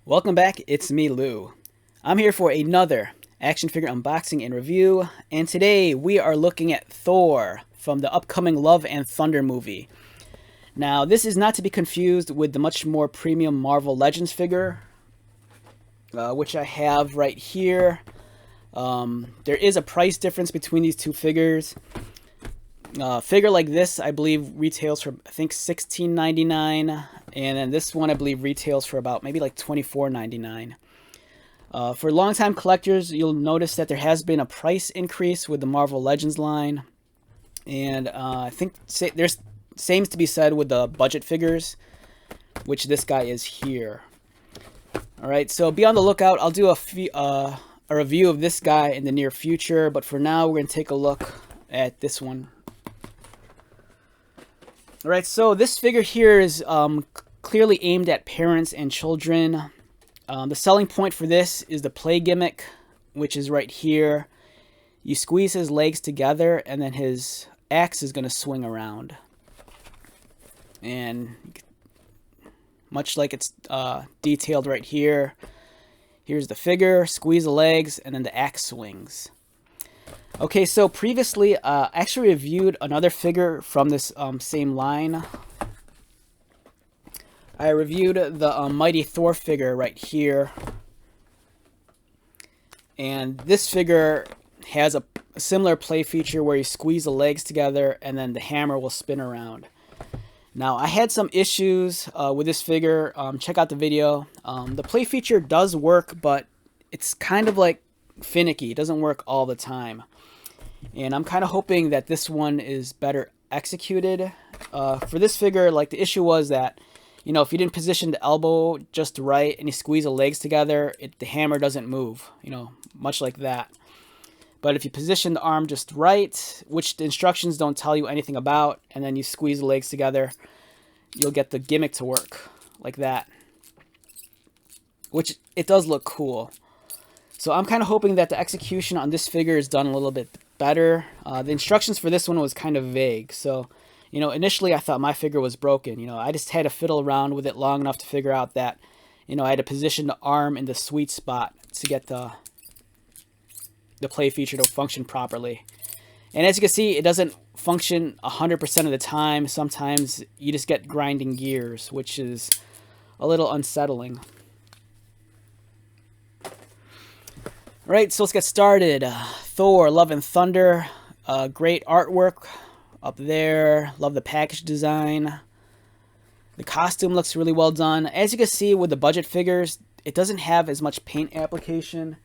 Welcome back, it's me, Lou. I'm here for another action figure unboxing and review, and today we are looking at Thor from the upcoming Love and Thunder movie. Now, this is not to be confused with the much more premium Marvel Legends figure, which I have right here. There is a price difference between these two figures. A figure like this, I believe, retails for, I think, $16.99, and then this one, I believe, retails for about maybe like $24.99. For longtime collectors, you'll notice that there has been a price increase with the Marvel Legends line, and I think there's same to be said with the budget figures, which this guy is here. All right, so be on the lookout. I'll do a review of this guy in the near future, but for now, we're gonna take a look at this one. All right, so this figure here is clearly aimed at parents and children. The selling point for this is the play gimmick, which is right here. You squeeze his legs together, and then his axe is going to swing around. And much like it's detailed right here, here's the figure, squeeze the legs, and then the axe swings. Okay, so previously, I actually reviewed another figure from this same line. I reviewed the Mighty Thor figure right here. And this figure has a similar play feature where you squeeze the legs together and then the hammer will spin around. Now, I had some issues with this figure. Check out the video. The play feature does work, but it's kind of like finicky. It doesn't work all the time. And I'm kind of hoping that this one is better executed. For this figure, like, the issue was that, you know, if you didn't position the elbow just right and you squeeze the legs together, the hammer doesn't move, you know, much like that. But if you position the arm just right, which the instructions don't tell you anything about, and then you squeeze the legs together, you'll get the gimmick to work like that. Which, it does look cool. So I'm kind of hoping that the execution on this figure is done a little bit better. The instructions for this one was kind of vague. So, you know, initially I thought my figure was broken. You know, I just had to fiddle around with it long enough to figure out that, you know, I had to position the arm in the sweet spot to get the play feature to function properly. And as you can see, it doesn't function 100% of the time. Sometimes you just get grinding gears, which is a little unsettling. All right, so let's get started. Thor, Love and Thunder. Great artwork up there. Love the package design. The costume looks really well done. As you can see with the budget figures, it doesn't have as much paint application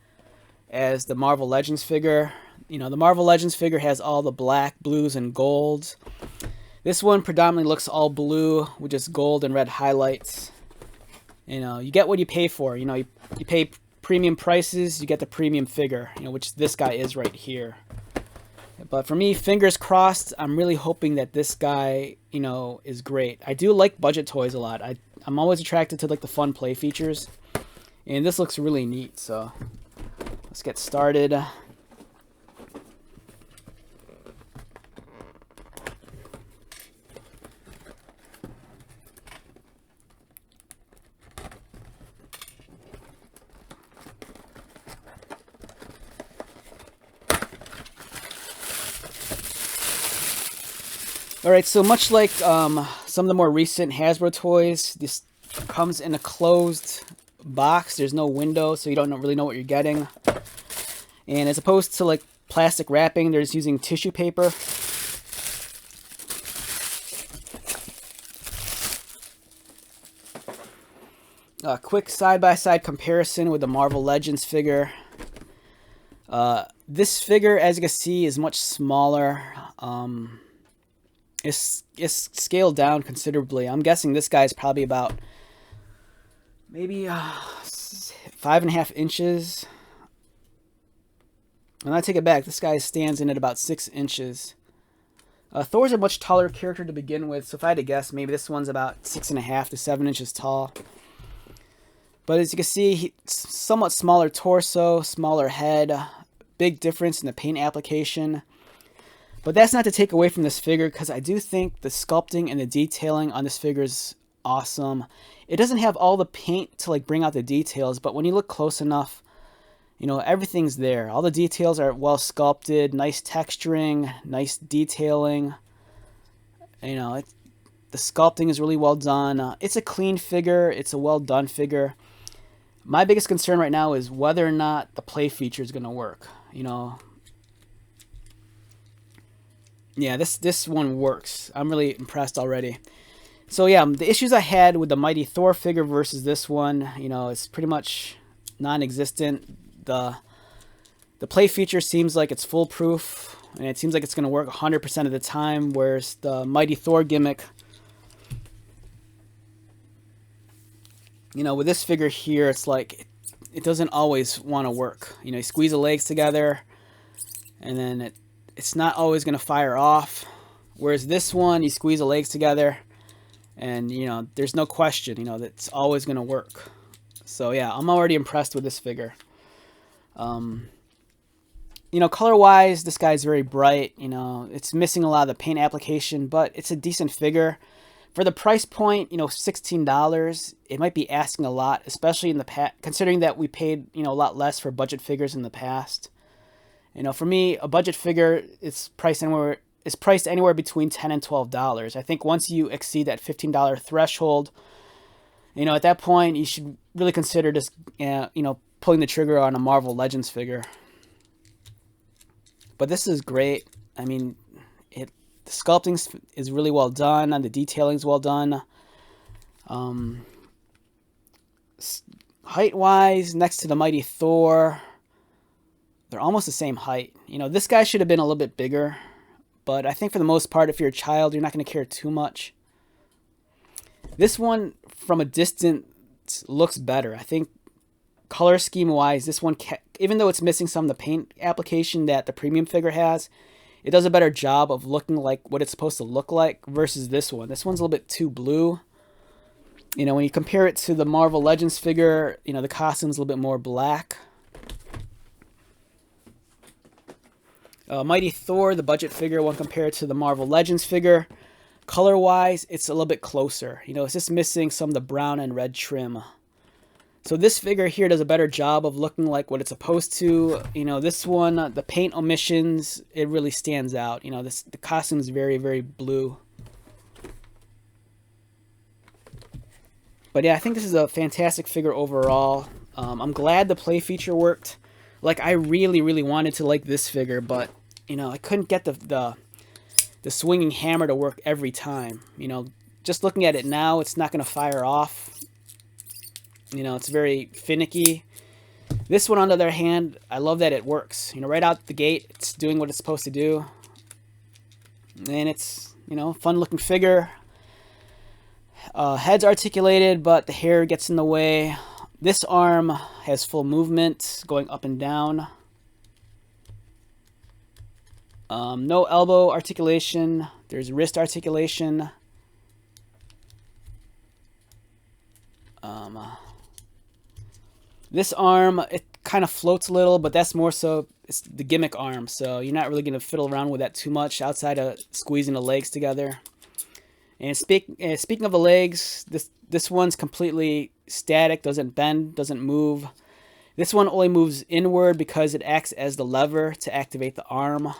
as the Marvel Legends figure. You know, the Marvel Legends figure has all the black, blues, and golds. This one predominantly looks all blue with just gold and red highlights. You know, you get what you pay for. You know, you pay premium prices, you get the premium figure, you know, which this guy is right here. But for me, fingers crossed, I'm really hoping that this guy, you know, is great. I do like budget toys a lot. I'm always attracted to, like, the fun play features. And this looks really neat, so let's get started. Alright, so much like some of the more recent Hasbro toys, this comes in a closed box. There's no window, so you don't really know what you're getting. And as opposed to, like, plastic wrapping, they're just using tissue paper. A quick side-by-side comparison with the Marvel Legends figure. This figure, as you can see, is much smaller. It's scaled down considerably. I'm guessing this guy's probably about maybe 5.5 inches. And I take it back. This guy stands in at about 6 inches. Thor's a much taller character to begin with, so if I had to guess, maybe this one's about 6.5 to 7 inches tall. But as you can see, he's somewhat smaller torso, smaller head, big difference in the paint application. But that's not to take away from this figure, because I do think the sculpting and the detailing on this figure is awesome. It doesn't have all the paint to like bring out the details, but when you look close enough, you know, everything's there. All the details are well sculpted, nice texturing, nice detailing. You know, the sculpting is really well done. It's a clean figure. It's a well done figure. My biggest concern right now is whether or not the play feature is going to work. You know, yeah, this one works. I'm really impressed already. So yeah, the issues I had with the Mighty Thor figure versus this one, you know, it's pretty much non-existent. The play feature seems like it's foolproof, and it seems like it's going to work 100% of the time, whereas the Mighty Thor gimmick, you know, with this figure here, it's like it doesn't always want to work. You know, you squeeze the legs together, and then it's not always going to fire off. Whereas this one, you squeeze the legs together, and, you know, there's no question, you know, that's always going to work. So, yeah, I'm already impressed with this figure. You know, color-wise, this guy's very bright. You know, it's missing a lot of the paint application, but it's a decent figure. For the price point, you know, $16, it might be asking a lot, especially in the past, considering that we paid, you know, a lot less for budget figures in the past. You know, for me, a budget figure is priced anywhere between $10 and $12. I think once you exceed that $15 threshold, you know, at that point, you should really consider just, you know, pulling the trigger on a Marvel Legends figure. But this is great. I mean, the sculpting is really well done, and the detailing is well done. Height-wise, next to the Mighty Thor, they're almost the same height. You know, this guy should have been a little bit bigger, but I think for the most part, if you're a child, you're not going to care too much. This one, from a distance, looks better. I think color scheme-wise, this one, even though it's missing some of the paint application that the premium figure has, it does a better job of looking like what it's supposed to look like versus this one. This one's a little bit too blue. You know, when you compare it to the Marvel Legends figure, you know, the costume's a little bit more black. Mighty Thor, the budget figure, when compared to the Marvel Legends figure, color-wise, it's a little bit closer. You know, it's just missing some of the brown and red trim. So this figure here does a better job of looking like what it's supposed to. You know, this one, the paint omissions, it really stands out. You know, the costume is very, very blue. But yeah, I think this is a fantastic figure overall. I'm glad the play feature worked. Like, I really, really wanted to like this figure, but, you know, I couldn't get the swinging hammer to work every time. You know, just looking at it now, it's not going to fire off. You know, it's very finicky. This one, on the other hand, I love that it works. You know, right out the gate, it's doing what it's supposed to do. And it's, you know, fun-looking figure. Head's articulated, but the hair gets in the way. This arm has full movement, going up and down. No elbow articulation. There's wrist articulation. This arm, it kind of floats a little, but that's more so it's the gimmick arm, so you're not really going to fiddle around with that too much outside of squeezing the legs together. And speaking of the legs, this one's completely static, doesn't bend, doesn't move. This one only moves inward because it acts as the lever to activate the arm.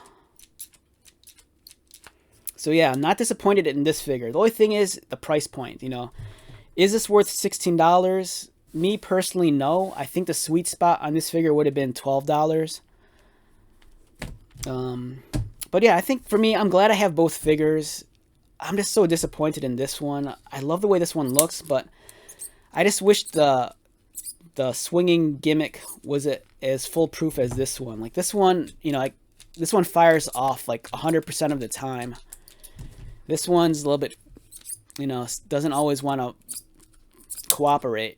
So yeah, I'm not disappointed in this figure. The only thing is the price point, you know. Is this worth $16? Me personally, no. I think the sweet spot on this figure would have been $12. But yeah, I think for me, I'm glad I have both figures. I'm just so disappointed in this one. I love the way this one looks, but I just wish the swinging gimmick was as foolproof as this one. Like this one, you know, this one fires off like 100% of the time. This one's a little bit, you know, doesn't always want to cooperate,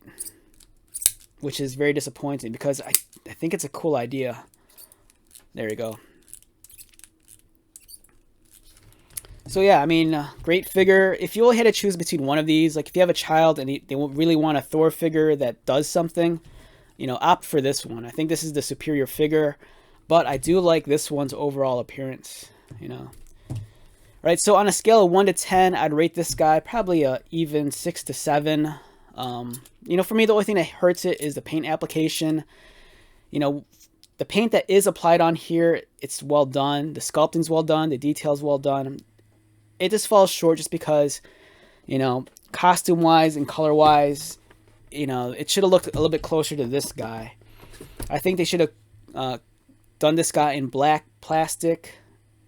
which is very disappointing because I think it's a cool idea. There you go. So yeah, I mean, great figure. If you only had to choose between one of these, like if you have a child and they really want a Thor figure that does something, you know, opt for this one. I think this is the superior figure, but I do like this one's overall appearance, you know. Right, so on a scale of 1 to 10, I'd rate this guy probably a even 6 to 7. You know, for me, the only thing that hurts it is the paint application. You know, the paint that is applied on here, it's well done. The sculpting's well done. The detail's well done. It just falls short just because, you know, costume-wise and color-wise, you know, it should have looked a little bit closer to this guy. I think they should have done this guy in black plastic,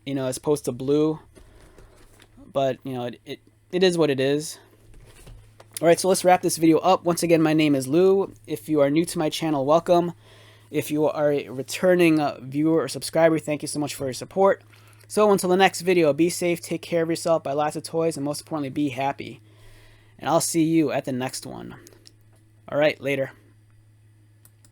you know, as opposed to blue. But, you know, it is what it is. Alright, so let's wrap this video up. Once again, my name is Lou. If you are new to my channel, welcome. If you are a returning viewer or subscriber, thank you so much for your support. So until the next video, be safe, take care of yourself, buy lots of toys, and most importantly, be happy. And I'll see you at the next one. Alright, later.